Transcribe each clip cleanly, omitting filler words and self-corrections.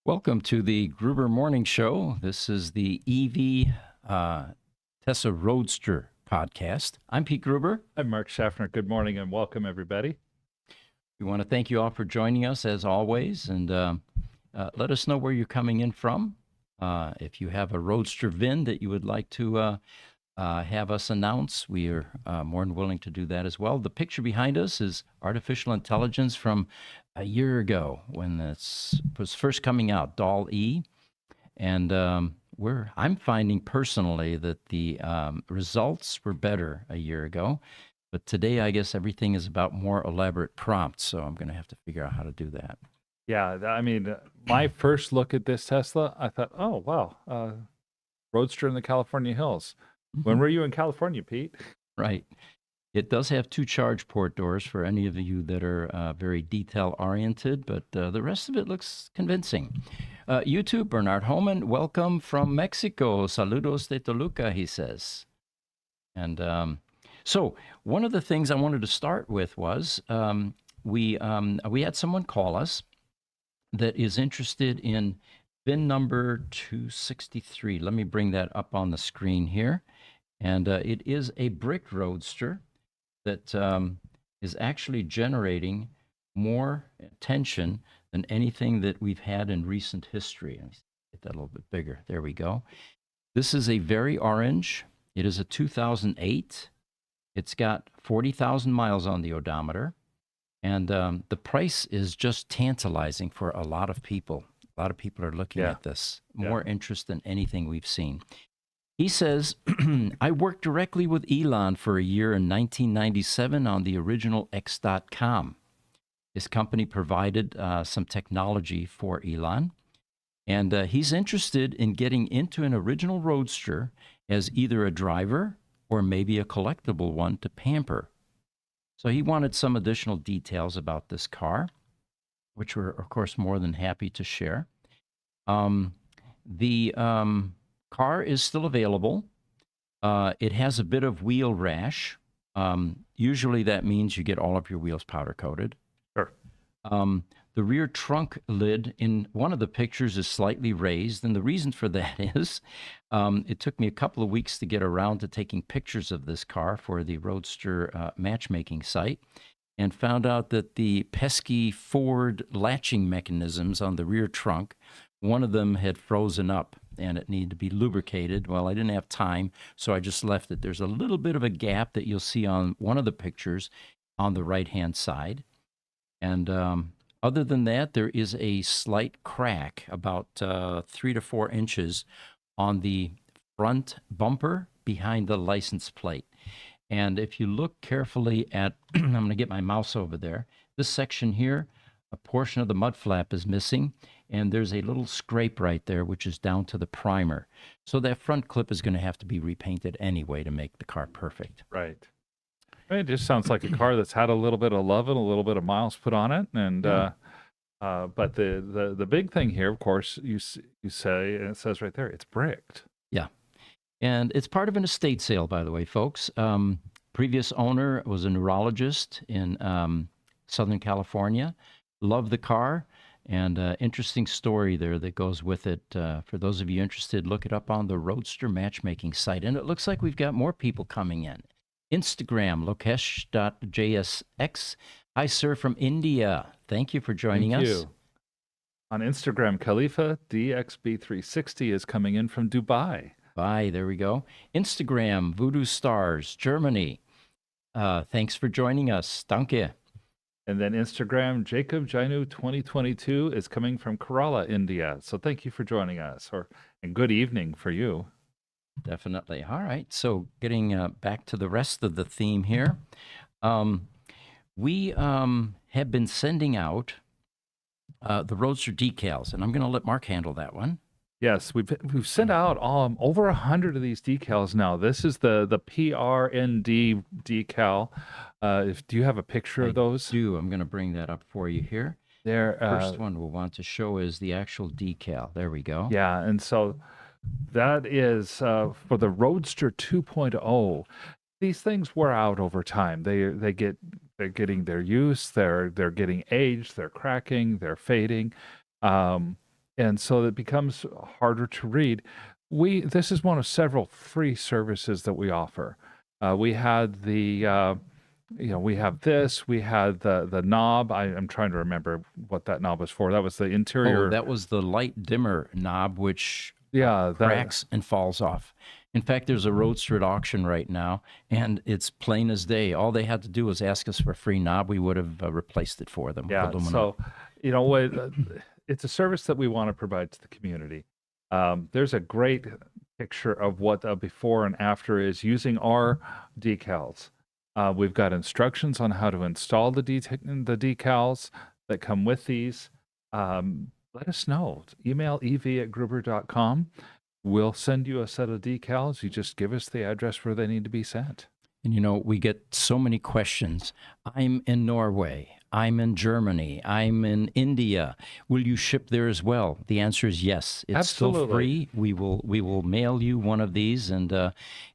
Welcome to the Gruber Morning Show. This is the EV Tesla Roadster podcast. I'm Pete Gruber. I'm Mark Schaffner. Good morning and welcome, everybody. We want to thank you all for joining us as always, and let us know where you're coming in from. If you have a Roadster VIN that you would like to have us announce, we are more than willing to do that as well. The picture behind us is artificial intelligence from a year ago when this was first coming out, DAL-E, and I'm finding personally that the results were better a year ago, but today I guess everything is about more elaborate prompts, so I'm going to have to figure out how to do that. Yeah, I mean, my first look at this Tesla, I thought, oh, wow, Roadster in the California hills. When were you in California, Pete? Right. It does have two charge port doors for any of you that are very detail-oriented, but the rest of it looks convincing. YouTube, Bernard Homan, welcome from Mexico. Saludos de Toluca, he says. And so one of the things I wanted to start with was we had someone call us that is interested in VIN number 263. Let me bring that up on the screen here. And it is a brick Roadster that is actually generating more attention than anything that we've had in recent history. Let me get that a little bit bigger. There we go. This is a very orange. It is a 2008. It's got 40,000 miles on the odometer. And the price is just tantalizing for a lot of people. A lot of people are looking at this. More interest than anything we've seen. He says, I worked directly with Elon for a year in 1997 on the original X.com. His company provided some technology for Elon, and he's interested in getting into an original Roadster as either a driver or maybe a collectible one to pamper. So he wanted some additional details about this car, which we're, of course, more than happy to share. The car is still available. It has a bit of wheel rash. Usually that means you get all of your wheels powder coated. Sure. The rear trunk lid in one of the pictures is slightly raised, and the reason for that is it took me a couple of weeks to get around to taking pictures of this car for the Roadster matchmaking site, and found out that the pesky Ford latching mechanisms on the rear trunk, one of them had frozen up and it needed to be lubricated. Well, I didn't have time, so I just left it. There's a little bit of a gap that you'll see on one of the pictures on the right-hand side. And other than that, there is a slight crack, about 3 to 4 inches on the front bumper behind the license plate. And if you look carefully at, I'm going to get my mouse over there, this section here, a portion of the mud flap is missing, and there's a little scrape right there, which is down to the primer. So that front clip is going to have to be repainted anyway to make the car perfect. Right. It just sounds like a car that's had a little bit of love and a little bit of miles put on it. And but the big thing here, of course, you say, and it says right there, it's bricked. Yeah. And it's part of an estate sale, by the way, folks. Previous owner was a neurologist in Southern California. Loved the car, and interesting story there that goes with it. For those of you interested, look it up on the Roadster matchmaking site. And it looks like we've got more people coming in. Instagram, lokesh.jsx. Hi, sir, from India. Thank you for joining us. Thank you. On Instagram, Khalifa DXB360 is coming in from Dubai. Bye, there we go. Instagram, Voodoo Stars, Germany. Thanks for joining us. Danke. And then Instagram, Jacob Jainu 2022 is coming from Kerala, India. So thank you for joining us, and good evening for you. Definitely. All right. So getting back to the rest of the theme here, we have been sending out the Roadster decals, and I'm going to let Mark handle that one. Yes, we've sent out over 100 of these decals now. This is the PRND decal. Do you have a picture of those? I do. I'm going to bring that up for you here. There. First one we'll want to show is the actual decal. There we go. Yeah, and so that is for the Roadster 2.0. These things wear out over time. They're getting their use. They're getting aged. They're cracking. They're fading. and so it becomes harder to read. This is one of several free services that we offer. We had we have this. We had the knob. I'm trying to remember what that knob was for. That was the Oh, interior. that was the light dimmer knob, which Yeah, that. cracks and falls off. In fact, there's a Roadster at auction right now, and it's plain as day. All they had to do was ask us for a free knob. We would have replaced it for them with Yeah. aluminum. So, it's a service that we want to provide to the community. There's a great picture of what the before and after is using our decals. We've got instructions on how to install the decals that come with these. Let us know. Email ev@gruber.com. We'll send you a set of decals. You just give us the address where they need to be sent. And we get so many questions. I'm in Norway. I'm in Germany. I'm in India. Will you ship there as well? The answer is yes. It's still Absolutely. free. We will mail you one of these, and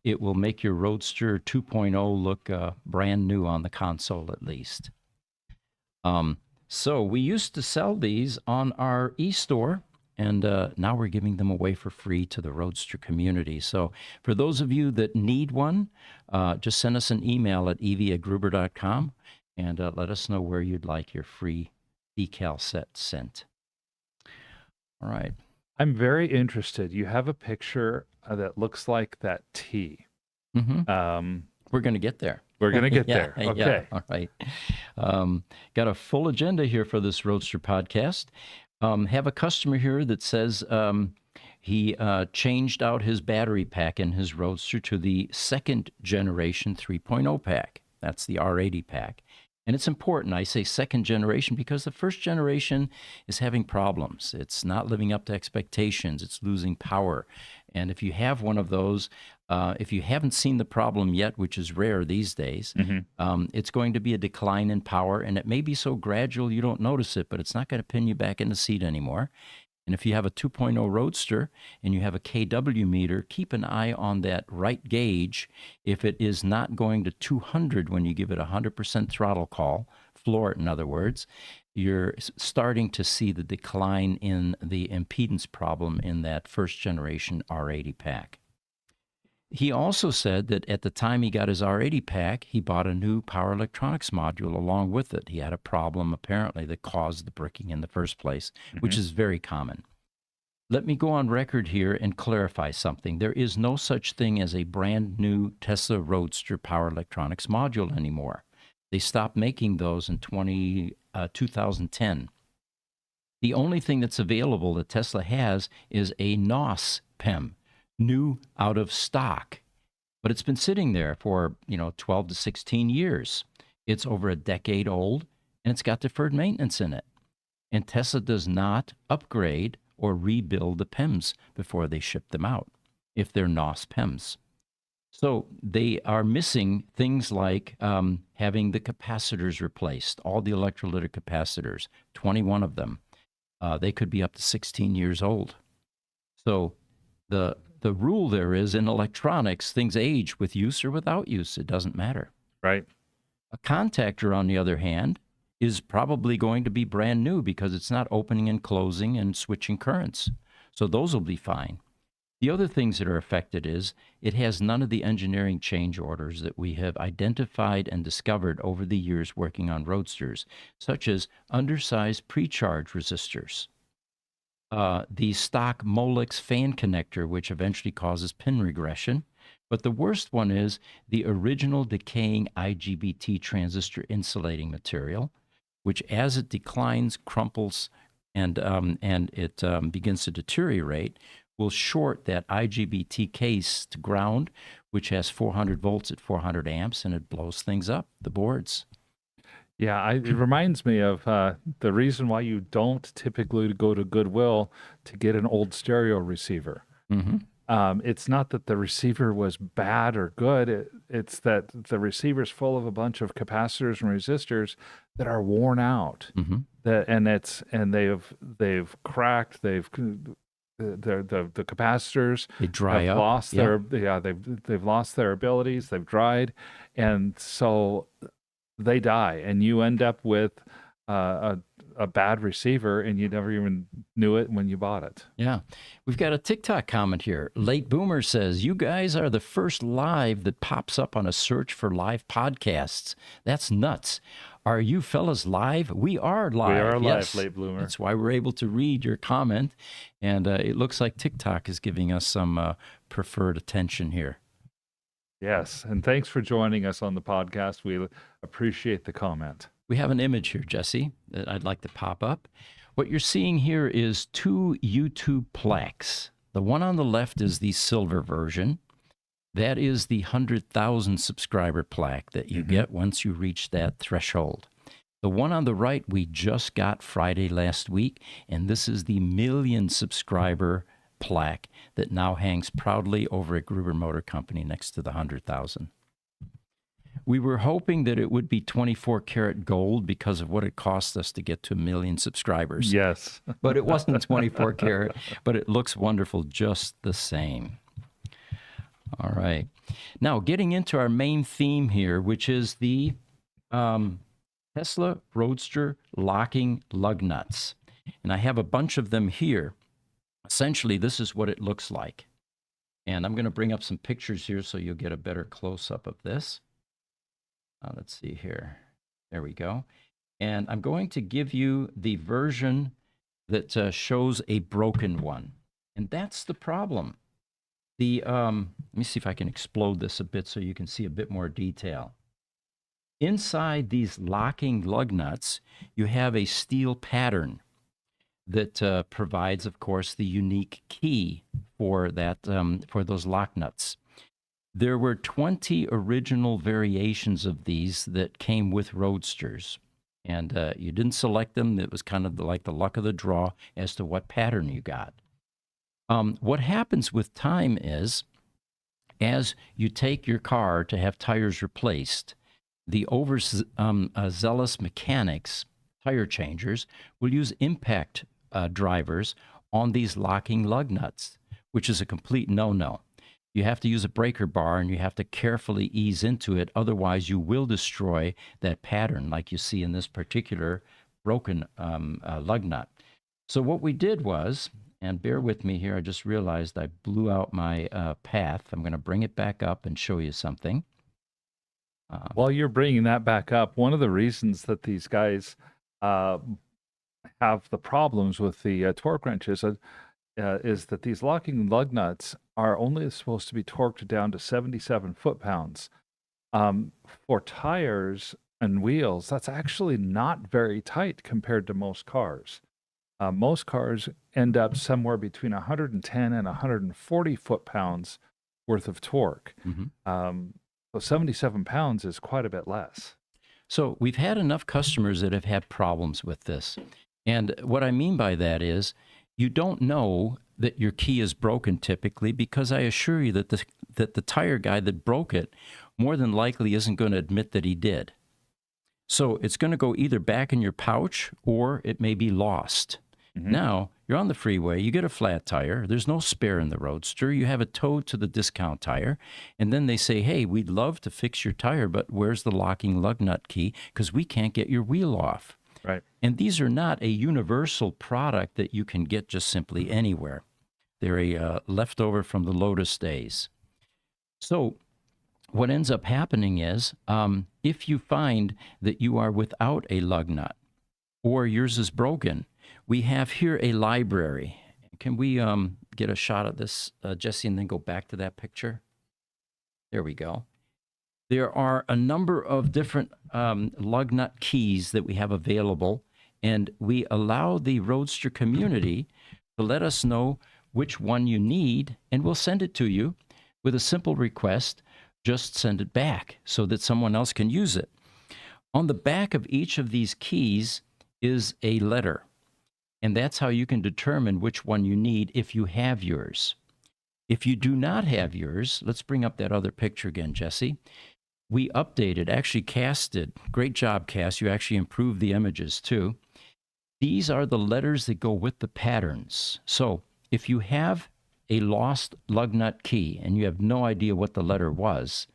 it will make your Roadster 2.0 look brand new on the console at least. So we used to sell these on our e-store, and now we're giving them away for free to the Roadster community. So for those of you that need one, just send us an email at ev@gruber.com and let us know where you'd like your free decal set sent. All right. I'm very interested. You have a picture that looks like that T. We're going to get there. We're going to get Yeah, there. yeah. Okay. All right. Got a full agenda here for this Roadster podcast. Have a customer here that says he changed out his battery pack in his Roadster to the second generation 3.0 pack. That's the R80 pack. And it's important. I say second generation because the first generation is having problems. It's not living up to expectations. It's losing power. And if you have one of those, if you haven't seen the problem yet, which is rare these days, it's going to be a decline in power. And it may be so gradual you don't notice it, but it's not going to pin you back in the seat anymore. And if you have a 2.0 Roadster and you have a KW meter, keep an eye on that right gauge. If it is not going to 200 when you give it a 100% throttle call, floor it in other words, you're starting to see the decline in the impedance problem in that first generation R80 pack. He also said that at the time he got his R80 pack, he bought a new power electronics module along with it. He had a problem, apparently, that caused the bricking in the first place, which is very common. Let me go on record here and clarify something. There is no such thing as a brand new Tesla Roadster power electronics module anymore. They stopped making those in 2010. The only thing that's available that Tesla has is a NOS PEM, new out of stock, but it's been sitting there for 12 to 16 years. It's over a decade old, and it's got deferred maintenance in it. And Tesla does not upgrade or rebuild the PEMs before they ship them out if they're NOS PEMs. So they are missing things like having the capacitors replaced, all the electrolytic capacitors, 21 of them. They could be up to 16 years old. So the rule there is in electronics, things age with use or without use. It doesn't matter. Right. A contactor, on the other hand, is probably going to be brand new because it's not opening and closing and switching currents. So those will be fine. The other things that are affected is it has none of the engineering change orders that we have identified and discovered over the years working on Roadsters, such as undersized pre-charge resistors. The stock Molex fan connector, which eventually causes pin regression. But the worst one is the original decaying IGBT transistor insulating material, which as it declines, crumples, and it begins to deteriorate, will short that IGBT case to ground, which has 400 volts at 400 amps, and it blows things up, the boards. Yeah, it reminds me of the reason why you don't typically go to Goodwill to get an old stereo receiver. It's not that the receiver was bad or good. It's that the receiver's full of a bunch of capacitors and resistors that are worn out. They've cracked. The capacitors They dry have up. lost they've lost their abilities. They've dried, and so they die, and you end up with a a bad receiver and you never even knew it when you bought it. Yeah. We've got a TikTok comment here. Late Boomer says, "You guys are the first live that pops up on a search for live podcasts. That's nuts. Are you fellas live?" We are live. We are live, yes. Late Bloomer. That's why we're able to read your comment. And it looks like TikTok is giving us some preferred attention here. Yes, and thanks for joining us on the podcast. We appreciate the comment. We have an image here, Jesse, that I'd like to pop up. What you're seeing here is 2 YouTube plaques. The one on the left is the silver version. That is the 100,000 subscriber plaque that you get once you reach that threshold. The one on the right we just got Friday last week, and this is the 1,000,000 subscriber plaque that now hangs proudly over at Gruber Motor Company next to the 100,000. We were hoping that it would be 24 karat gold because of what it cost us to get to 1,000,000 subscribers. Yes. But it wasn't 24 karat, but it looks wonderful just the same. All right. Now, getting into our main theme here, which is the Tesla Roadster locking lug nuts. And I have a bunch of them here. Essentially, this is what it looks like. And I'm going to bring up some pictures here so you'll get a better close-up of this. Let's see here. There we go. And I'm going to give you the version that shows a broken one. And that's the problem. Let me see if I can explode this a bit so you can see a bit more detail. Inside these locking lug nuts, you have a steel pattern that provides, of course, the unique key for that for those lock nuts. There were 20 original variations of these that came with Roadsters, and you didn't select them. It was kind of like the luck of the draw as to what pattern you got. What happens with time is, as you take your car to have tires replaced, the overzealous mechanics, tire changers, will use impact drivers on these locking lug nuts, which is a complete no-no. You have to use a breaker bar and you have to carefully ease into it. Otherwise, you will destroy that pattern like you see in this particular broken lug nut. So what we did was, and bear with me here, I just realized I blew out my path. I'm going to bring it back up and show you something. While you're bringing that back up, one of the reasons that these guys have the problems with the torque wrenches is that these locking lug nuts are only supposed to be torqued down to 77 foot-pounds. For tires and wheels, that's actually not very tight compared to most cars. Most cars end up somewhere between 110 and 140 foot-pounds worth of torque. So 77 pounds is quite a bit less. So we've had enough customers that have had problems with this. And what I mean by that is you don't know that your key is broken typically, because I assure you that the tire guy that broke it more than likely isn't going to admit that he did. So it's going to go either back in your pouch or it may be lost. Now, you're on the freeway, you get a flat tire, there's no spare in the Roadster, you have it towed to the discount tire, and then they say, hey, we'd love to fix your tire, but where's the locking lug nut key? Because we can't get your wheel off. Right. And these are not a universal product that you can get just simply anywhere. They're a leftover from the Lotus days. So what ends up happening is if you find that you are without a lug nut or yours is broken, we have here a library. Can we get a shot of this, Jesse, and then go back to that picture? There we go. There are a number of different lug nut keys that we have available, and we allow the Roadster community to let us know which one you need, and we'll send it to you with a simple request. Just send it back so that someone else can use it. On the back of each of these keys is a letter, and that's how you can determine which one you need if you have yours. If you do not have yours, let's bring up that other picture again, Jesse. We updated, actually Cass did. Great job, Cass. You actually improved the images too. These are the letters that go with the patterns. So if you have a lost lug nut key and you have no idea what the letter was,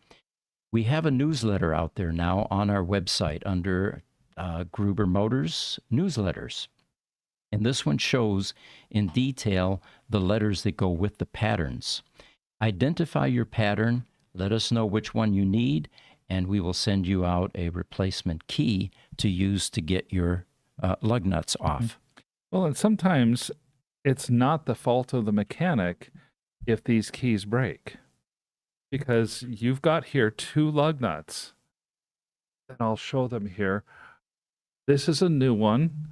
we have a newsletter out there now on our website under Gruber Motors newsletters. And this one shows in detail the letters that go with the patterns. Identify your pattern, let us know which one you need, and we will send you out a replacement key to use to get your lug nuts off. Well, and sometimes it's not the fault of the mechanic if these keys break, because you've got here 2 lug nuts, and I'll show them here. This is a new one.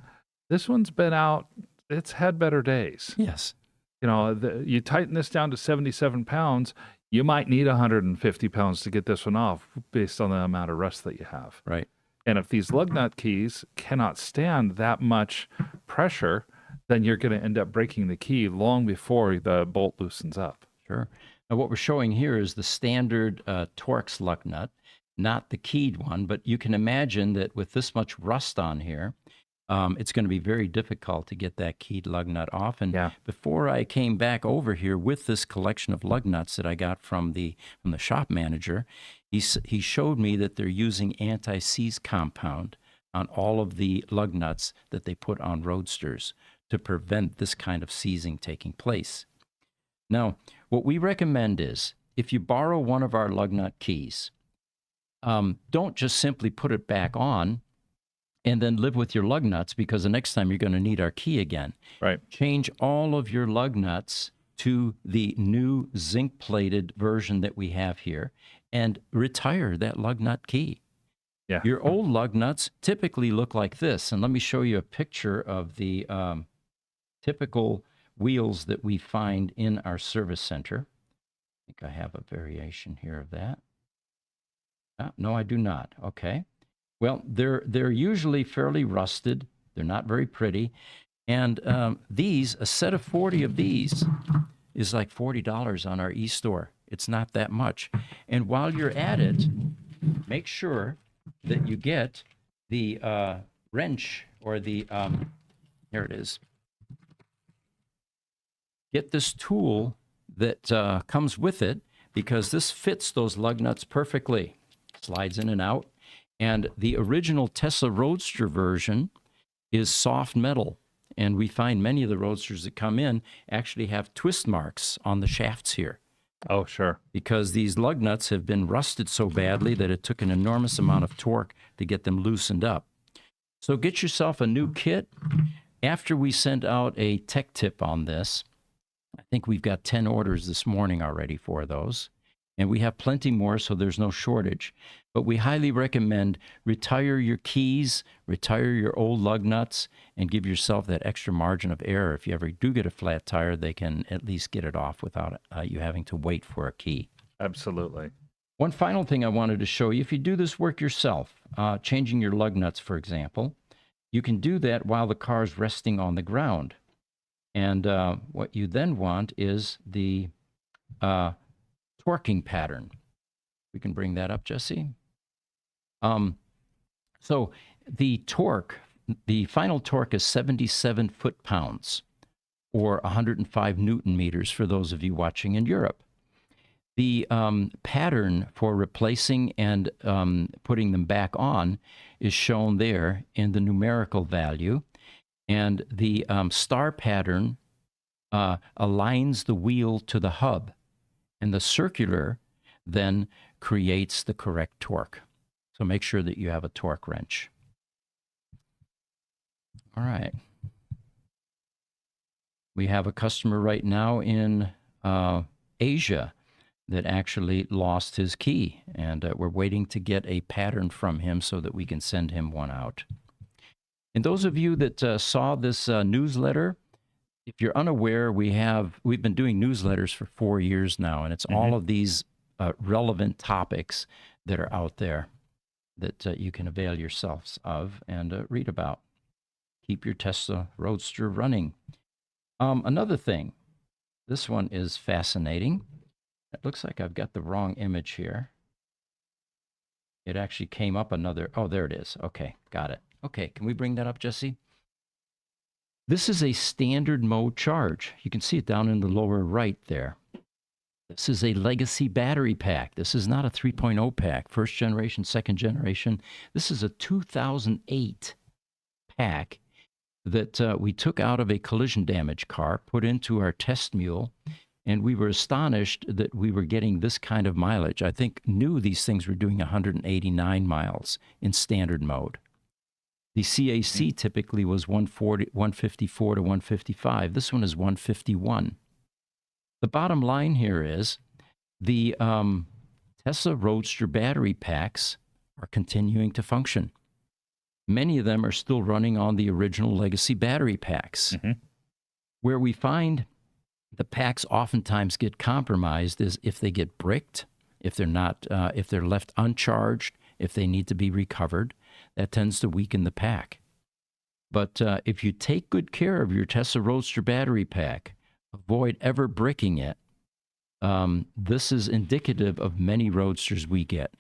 This one's been out. It's had better days. Yes. You know, you tighten this down to 77 pounds, you might need 150 pounds to get this one off based on the amount of rust that you have. Right. And if these lug nut keys cannot stand that much pressure, then you're going to end up breaking the key long before the bolt loosens up. Sure. Now, what we're showing here is the standard Torx lug nut, not the keyed one, but you can imagine that with this much rust on here, it's going to be very difficult to get that keyed lug nut off. And before I came back over here with this collection of lug nuts that I got from the shop manager, he showed me that they're using anti-seize compound on all of the lug nuts that they put on Roadsters to prevent this kind of seizing taking place. Now, what we recommend is if you borrow one of our lug nut keys, don't just simply put it back on and then live with your lug nuts, because the next time you're going to need our key again. Right. Change all of your lug nuts to the new zinc-plated version that we have here and retire that lug nut key. Yeah. Your old lug nuts typically look like this. And let me show you a picture of the typical wheels that we find in our service center. I think I have a variation here of that. No, I do not. Okay. Well, they're usually fairly rusted. They're not very pretty. And a set of 40 of these is like $40 on our e-store. It's not that much. And while you're at it, make sure that you get the wrench or the, here it is. Get this tool that comes with it, because this fits those lug nuts perfectly. Slides in and out. And the original Tesla Roadster version is soft metal. And we find many of the Roadsters that come in actually have twist marks on the shafts here. Oh, sure. Because these lug nuts have been rusted so badly that it took an enormous amount of torque to get them loosened up. So get yourself a new kit. After we sent out a tech tip on this, I think we've got 10 orders this morning already for those. And we have plenty more, so there's no shortage. But we highly recommend retire your keys, retire your old lug nuts, and give yourself that extra margin of error. If you ever do get a flat tire, they can at least get it off without you having to wait for a key. Absolutely. One final thing I wanted to show you, if you do this work yourself, changing your lug nuts, for example, you can do that while the car is resting on the ground. And what you then want is the torquing pattern. We can bring that up, Jesse. So the torque, the final torque is 77 foot-pounds, or 105 Newton meters for those of you watching in Europe. The pattern for replacing and putting them back on is shown there in the numerical value. And the star pattern aligns the wheel to the hub. And the circular then creates the correct torque. So make sure that you have a torque wrench. All right. We have a customer right now in Asia that actually lost his key. And we're waiting to get a pattern from him so that we can send him one out. And those of you that saw this newsletter, if you're unaware, we've been doing newsletters for 4 years now, and it's all of these relevant topics that are out there that you can avail yourselves of and read about. Keep your Tesla Roadster running. Another thing, this one is fascinating. It looks like I've got the wrong image here. It actually came up another, oh, there it is. Okay, got it. Okay, can we bring that up, Jesse? This is a standard mode charge. You can see it down in the lower right there. This is a legacy battery pack. This is not a 3.0 pack, first generation, second generation. This is a 2008 pack that we took out of a collision damage car, put into our test mule, and we were astonished that we were getting this kind of mileage. I think new these things were doing 189 miles in standard mode. The CAC typically was 140, 154 to 155. This one is 151. The bottom line here is the Tesla Roadster battery packs are continuing to function. Many of them are still running on the original legacy battery packs. Where we find the packs oftentimes get compromised is if they get bricked, if they're left uncharged, if they need to be recovered. That tends to weaken the pack. But if you take good care of your Tesla Roadster battery pack, avoid ever bricking it, this is indicative of many Roadsters we get.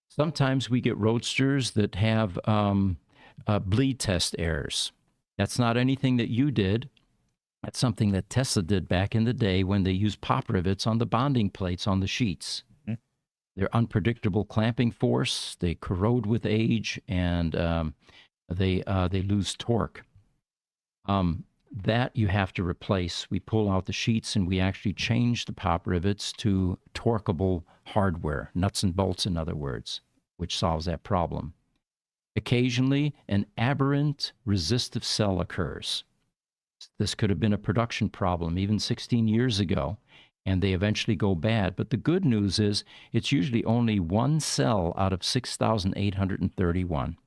Sometimes we get Roadsters that have bleed test errors. That's not anything that you did. That's something that Tesla did back in the day when they used pop rivets on the bonding plates on the sheets. They're unpredictable clamping force. They corrode with age, and they lose torque. That you have to replace. We pull out the sheets and we actually change the pop rivets to torqueable hardware, nuts and bolts, in other words, which solves that problem. Occasionally, an aberrant resistive cell occurs. This could have been a production problem even 16 years ago, and they eventually go bad. But the good news is it's usually only one cell out of 6,831.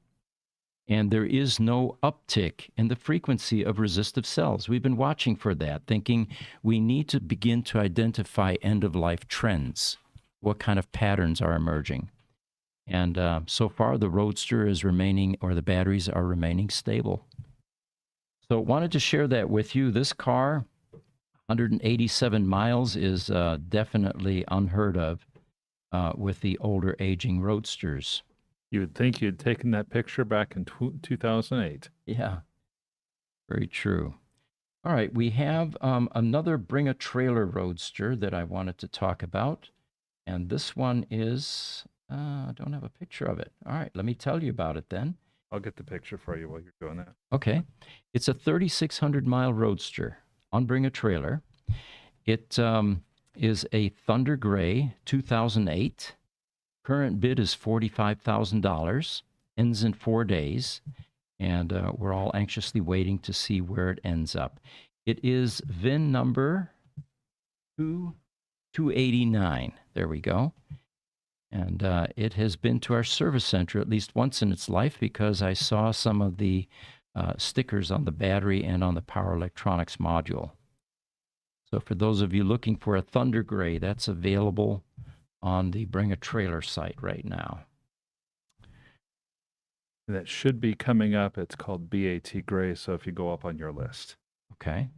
And there is no uptick in the frequency of resistive cells. We've been watching for that, thinking we need to begin to identify end-of-life trends. What kind of patterns are emerging? And so far, the Roadster is remaining, or the batteries are remaining stable. So wanted to share that with you. This car, 187 miles, is definitely unheard of with the older aging Roadsters. You would think you'd taken that picture back in 2008. Yeah, very true. All right, we have another Bring a Trailer Roadster that I wanted to talk about. And this one is, I don't have a picture of it. All right, let me tell you about it then. I'll get the picture for you while you're doing that. Okay. It's a 3,600-mile Roadster on Bring a Trailer. It is a Thunder Gray 2008. Current bid is $45,000. Ends in 4 days. And we're all anxiously waiting to see where it ends up. It is VIN number 289. There we go. And it has been to our service center at least once in its life because I saw some of the stickers on the battery and on the power electronics module. So for those of you looking for a Thunder Gray, that's available on the Bring a Trailer site right now. That should be coming up. It's called BAT Gray, so if you go up on your list. Okay.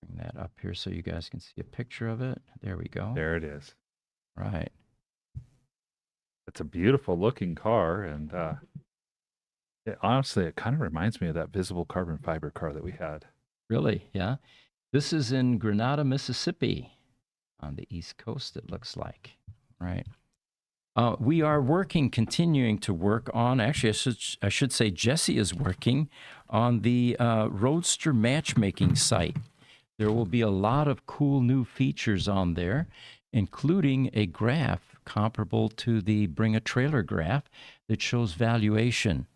Bring that up here so you guys can see a picture of it. There we go. There it is. Right. It's a beautiful looking car, and honestly, it kind of reminds me of that visible carbon fiber car that we had. Really? Yeah. This is in Grenada, Mississippi, on the East Coast, it looks like. Right. We are continuing to work on, actually, I should say Jesse is working on the Roadster matchmaking site. There will be a lot of cool new features on there, including a graph comparable to the Bring a Trailer graph that shows valuation.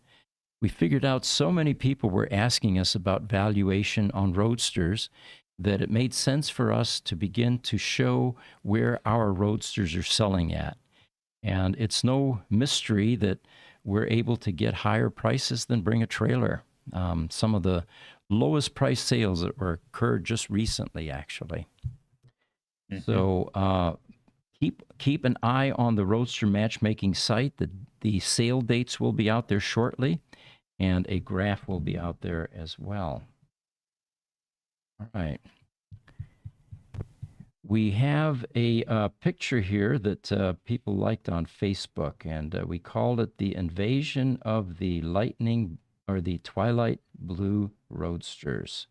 We figured out so many people were asking us about valuation on Roadsters that it made sense for us to begin to show where our Roadsters are selling at. And it's no mystery that we're able to get higher prices than Bring a Trailer. Some of the lowest price sales that were occurred just recently, actually. Mm-hmm. So keep an eye on the Roadster matchmaking site. The sale dates will be out there shortly, and a graph will be out there as well. All right. We have a picture here that people liked on Facebook, and we called it the invasion of the lightning or the twilight blue Roadsters.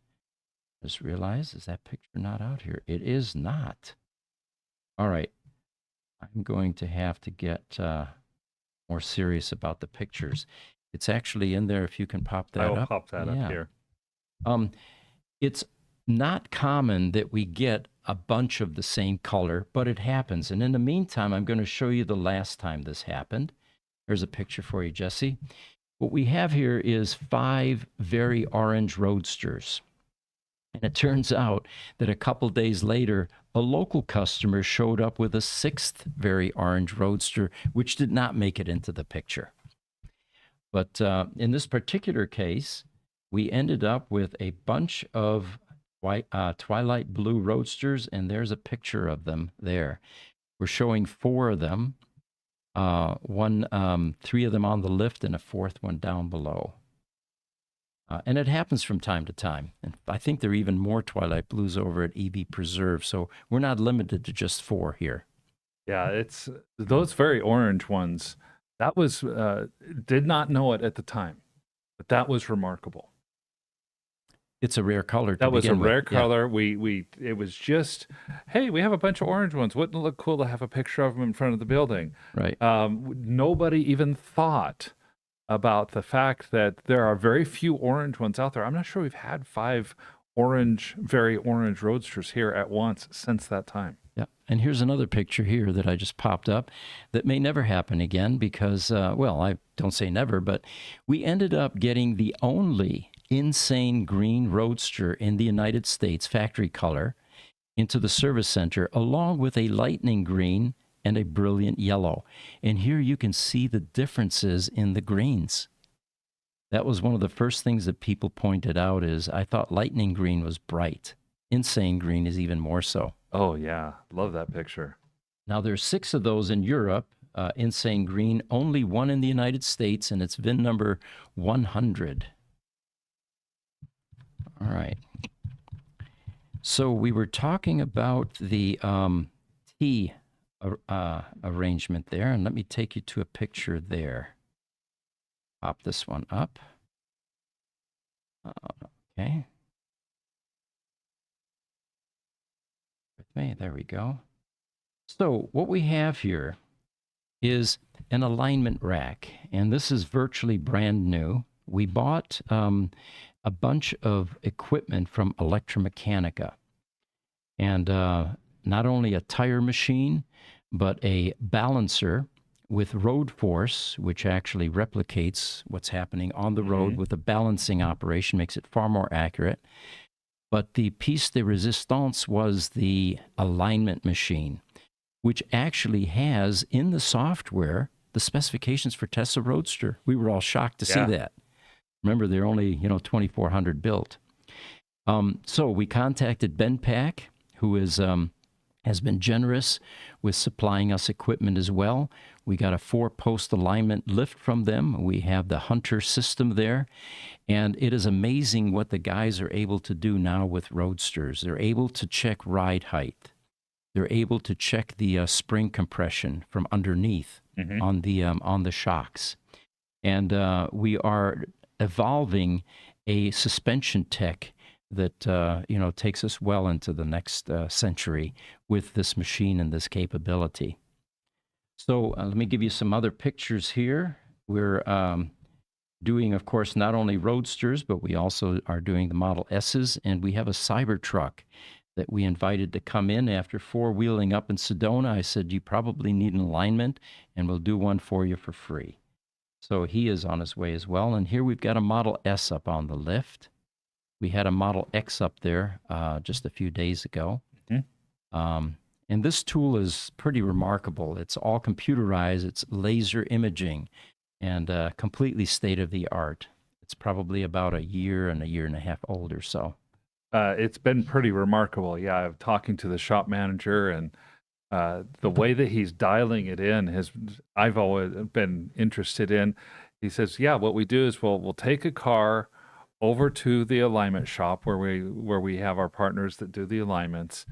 Just realized, is that picture not out here? It is not. All right. I'm going to have to get more serious about the pictures. It's actually in there if you can pop I that will up. pop that up Yeah. here. Um, it's not common that we get a bunch of the same color, but it happens. And in the meantime, I'm going to show you the last time this happened. There's a picture for you, Jesse. What we have here is 5 very orange roadsters. And it turns out that a couple days later, a local customer showed up with a 6th very orange roadster, which did not make it into the picture. But in this particular case, we ended up with a bunch of twilight blue roadsters, and there's a picture of them there. We're showing 4 of them, 3 of them on the lift, and a 4th one down below. And it happens from time to time. And I think there are even more twilight blues over at EB Preserve, so we're not limited to just 4 here. Yeah, it's those very orange ones. That was did not know it at the time, but that was remarkable. It's a rare color to That was a begin with. rare Yeah. color. We it was just, hey, we have a bunch of orange ones. Wouldn't it look cool to have a picture of them in front of the building? Right. Nobody even thought about the fact that there are very few orange ones out there. I'm not sure we've had 5 very orange roadsters here at once since that time. Yeah. And here's another picture here that I just popped up that may never happen again because, well, I don't say never, but we ended up getting the only insane green roadster in the United States, factory color, into the service center, along with a lightning green and a brilliant yellow. And here you can see the differences in the greens. That was one of the first things that people pointed out is I thought lightning green was bright. Insane green is even more so. Oh yeah, love that picture. Now, there's 6 of those in Europe, insane green, only 1 in the United States, and it's VIN number 100. All right. So we were talking about the T arrangement there, and let me take you to a picture there. Pop this one up. Okay. With me, there we go. So what we have here is an alignment rack, and this is virtually brand new. We bought a bunch of equipment from Electromechanica, and not only a tire machine, but a balancer with road force, which actually replicates what's happening on the road with a balancing operation, makes it far more accurate. But the piece de resistance was the alignment machine, which actually has in the software the specifications for Tesla Roadster. We were all shocked to see that. Remember, they're only 2,400 built. So we contacted Benpack, who is has been generous with supplying us equipment as well. We got a 4-post alignment lift from them. We have the Hunter system there. And it is amazing what the guys are able to do now with Roadsters. They're able to check ride height. They're able to check the spring compression from underneath on the shocks. And we are evolving a suspension tech that takes us well into the next century with this machine and this capability. So let me give you some other pictures here. We're doing, of course, not only Roadsters, but we also are doing the Model S's, and we have a Cybertruck that we invited to come in after 4-wheeling up in Sedona. I said, you probably need an alignment, and we'll do one for you for free. So he is on his way as well. And here we've got a Model S up on the lift. We had a Model X up there just a few days ago. And this tool is pretty remarkable. It's all computerized. It's laser imaging and completely state-of-the-art. It's probably about a year and a half old or so. It's been pretty remarkable. Yeah, I'm talking to the shop manager, and the way that he's dialing it in I've always been interested in. He says, yeah, what we do is we'll take a car over to the alignment shop where we have our partners that do the alignments,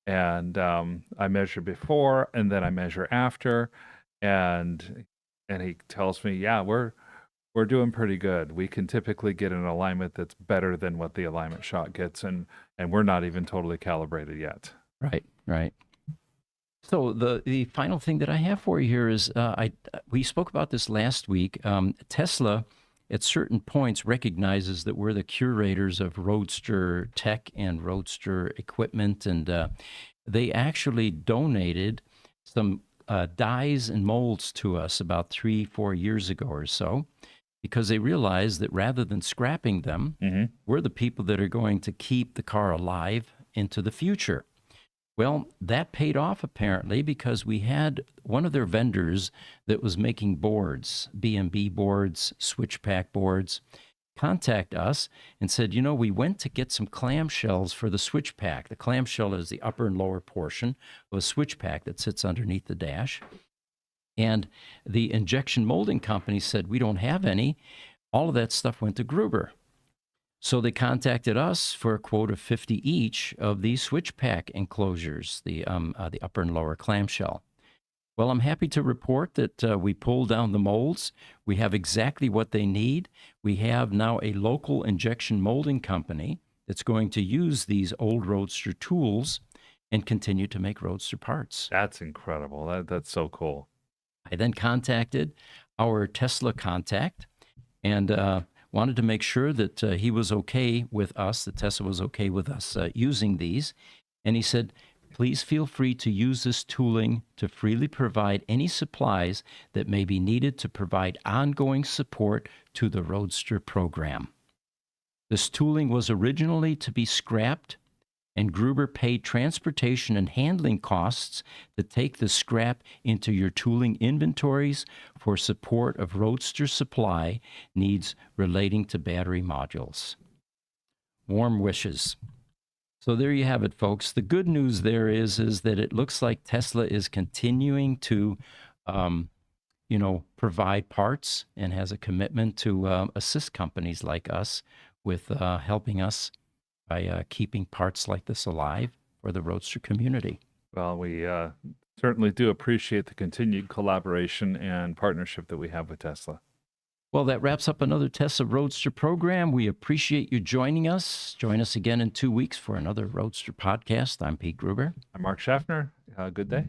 and I measure before and then I measure after, and he tells me, yeah, we're We're doing pretty good. We can typically get an alignment that's better than what the alignment shot gets, and we're not even totally calibrated yet. Right, right. So the final thing that I have for you here is we spoke about this last week. Tesla, at certain points, recognizes that we're the curators of Roadster tech and Roadster equipment, and they actually donated some dies and molds to us about 3-4 years ago or so, because they realized that rather than scrapping them, we're the people that are going to keep the car alive into the future. Well, that paid off apparently, because we had one of their vendors that was making boards, B&B boards, switch pack boards, contact us and said, we went to get some clamshells for the switch pack. The clamshell is the upper and lower portion of a switch pack that sits underneath the dash. And the injection molding company said, we don't have any. All of that stuff went to Gruber. So they contacted us for a quote of 50 each of these switch pack enclosures, the upper and lower clamshell. Well, I'm happy to report that we pulled down the molds. We have exactly what they need. We have now a local injection molding company that's going to use these old Roadster tools and continue to make Roadster parts. That's incredible. That's so cool. I then contacted our Tesla contact and wanted to make sure that he was okay with us, that Tesla was okay with us using these. And he said, please feel free to use this tooling to freely provide any supplies that may be needed to provide ongoing support to the Roadster program. This tooling was originally to be scrapped, and Gruber paid transportation and handling costs to take the scrap into your tooling inventories for support of Roadster supply needs relating to battery modules. Warm wishes. So there you have it, folks. The good news there is that it looks like Tesla is continuing to, provide parts and has a commitment to assist companies like us with helping us by keeping parts like this alive for the Roadster community. Well, we certainly do appreciate the continued collaboration and partnership that we have with Tesla. Well, that wraps up another Tesla Roadster program. We appreciate you joining us. Join us again in 2 weeks for another Roadster podcast. I'm Pete Gruber. I'm Mark Schaffner. Good day.